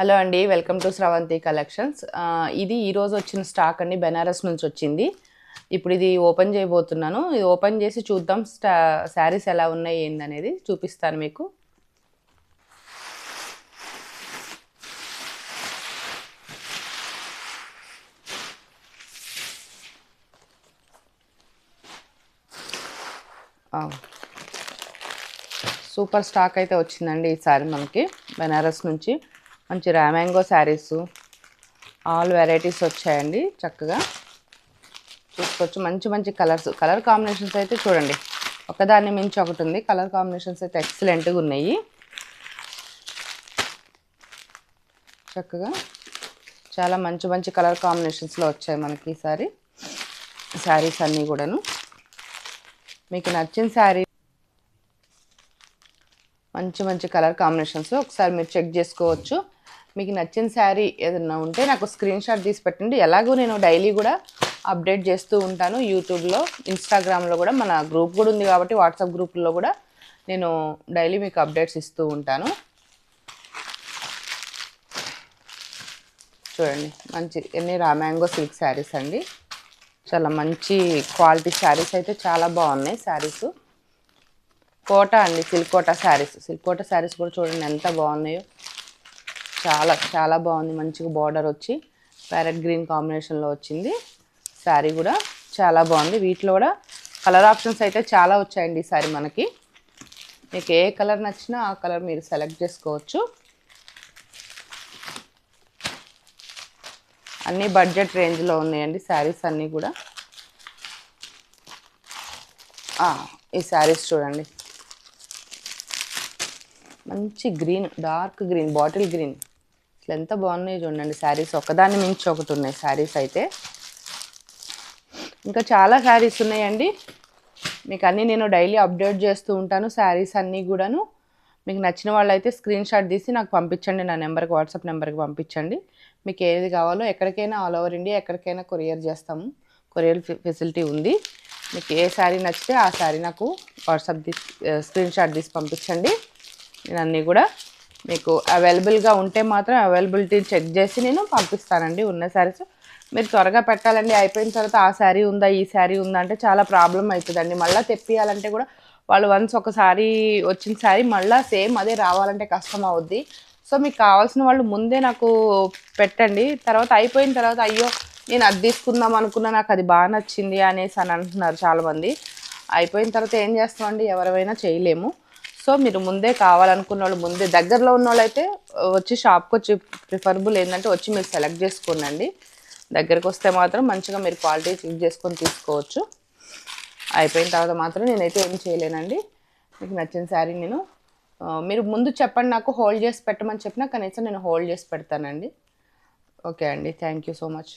Hello అండి, welcome to Sravanthi collections. ఇది ఈరోజు వచ్చిన స్టాక్ అండి, బెనారస్ నుంచి వచ్చింది. ఇప్పుడు ఇది ఓపెన్ చేయబోతున్నాను. ఇది ఓపెన్ చేసి చూద్దాం శారీస్ ఎలా ఉన్నాయి ఏందనేది చూపిస్తాను మీకు. సూపర్ స్టాక్ అయితే వచ్చిందండి ఈసారి మనకి బెనారస్ నుంచి. మంచి రామాంగో శారీస్, ఆల్ వెరైటీస్ వచ్చాయండి. చక్కగా చూసుకోవచ్చు. మంచి మంచి కలర్ కాంబినేషన్స్ అయితే చూడండి, ఒకదాన్ని మించి ఒకటి ఉంది. కలర్ కాంబినేషన్స్ అయితే ఎక్సలెంట్గా ఉన్నాయి. చక్కగా చాలా మంచి మంచి కలర్ కాంబినేషన్స్లో వచ్చాయి మనకి ఈసారి శారీస్ అన్నీ కూడాను. మీకు నచ్చిన శారీ మంచి మంచి కలర్ కాంబినేషన్స్ ఒకసారి మీరు చెక్ చేసుకోవచ్చు. మీకు నచ్చిన శారీ ఏదైనా ఉంటే నాకు స్క్రీన్ షాట్ తీసి పెట్టండి. ఎలాగో నేను డైలీ కూడా అప్డేట్ చేస్తూ ఉంటాను. యూట్యూబ్లో, ఇన్స్టాగ్రామ్లో కూడా మన గ్రూప్ కూడా ఉంది కాబట్టి వాట్సాప్ గ్రూప్లో కూడా నేను డైలీ మీకు అప్డేట్స్ ఇస్తూ ఉంటాను. చూడండి, మంచి ఎన్ని రామాంగో సిల్క్ శారీస్ అండి. చాలా మంచి క్వాలిటీ శారీస్ అయితే చాలా బాగున్నాయి. శారీస్ కోటా అండి, సిల్క్ కోటా శారీస్. సిల్క్ కోటా శారీస్ కూడా చూడండి ఎంత బాగున్నాయో. చాలా చాలా బాగుంది. మంచిగా బార్డర్ వచ్చి ప్యారెట్ గ్రీన్ కాంబినేషన్లో వచ్చింది. శారీ కూడా చాలా బాగుంది. వీటిలో కూడా కలర్ ఆప్షన్స్ అయితే చాలా వచ్చాయండి ఈసారి మనకి. మీకు ఏ కలర్ నచ్చినా ఆ కలర్ మీరు సెలెక్ట్ చేసుకోవచ్చు. అన్నీ బడ్జెట్ రేంజ్లో ఉన్నాయండి శారీస్ అన్నీ కూడా. ఈ శారీస్ చూడండి, మంచి green, dark green, bottle green. అసలు ఎంత బాగున్నాయి చూడండి శారీస్. ఒకదాన్ని మించి ఒకటి ఉన్నాయి శారీస్ అయితే. ఇంకా చాలా శారీస్ ఉన్నాయండి. మీకు అన్నీ నేను డైలీ అప్డేట్ చేస్తూ ఉంటాను శారీస్ అన్నీ కూడాను. మీకు నచ్చిన వాళ్ళు అయితే స్క్రీన్ షాట్ తీసి నాకు పంపించండి. నా నెంబర్కి, వాట్సాప్ నెంబర్కి పంపించండి. మీకు ఏది కావాలో ఎక్కడికైనా, ఆల్ ఓవర్ ఇండియా ఎక్కడికైనా కొరియర్ చేస్తాము. కొరియర్ ఫెసిలిటీ ఉంది. మీకు ఏ శారీ నచ్చితే ఆ శారీ నాకు వాట్సాప్ స్క్రీన్ షాట్ తీసి పంపించండి. నేను అన్నీ కూడా మీకు అవైలబుల్గా ఉంటే మాత్రం అవైలబిలిటీ చెక్ చేసి నేను పంపిస్తానండి ఉన్న శారీస్. మీరు త్వరగా పెట్టాలండి. అయిపోయిన తర్వాత ఆ శారీ ఉందా, ఈ శారీ ఉందా అంటే చాలా ప్రాబ్లం అవుతుందండి. మళ్ళీ తెప్పియాలంటే కూడా వాళ్ళు వన్స్ ఒక శారీ వచ్చిన శారీ మళ్ళీ సేమ్ అదే రావాలంటే కష్టం అవుద్ది. సో మీకు కావాల్సిన వాళ్ళు ముందే నాకు పెట్టండి. తర్వాత అయిపోయిన తర్వాత అయ్యో నేను అది తీసుకుందాం అనుకున్నా, నాకు అది బాగా నచ్చింది అనేసి అని అంటున్నారు చాలామంది. అయిపోయిన తర్వాత ఏం చేస్తామండి, ఎవరైనా చేయలేము. సో మీరు ముందే కావాలనుకున్న వాళ్ళు, ముందే దగ్గరలో ఉన్న వాళ్ళు అయితే వచ్చి షాప్కి వచ్చి, ప్రిఫరబుల్ ఏంటంటే వచ్చి మీరు సెలెక్ట్ చేసుకోండి. దగ్గరికి వస్తే మాత్రం మంచిగా మీరు క్వాలిటీ చెక్ చేసుకొని తీసుకోవచ్చు. అయిపోయిన తర్వాత మాత్రం నేనైతే ఏం చేయలేనండి. మీకు నచ్చిన శారీ నేను మీరు ముందు చెప్పండి, నాకు హోల్డ్ చేసి పెట్టమని చెప్పినా కనీసం నేను హోల్డ్ చేసి పెడతానండి. ఓకే అండి, థ్యాంక్ యూ సో మచ్.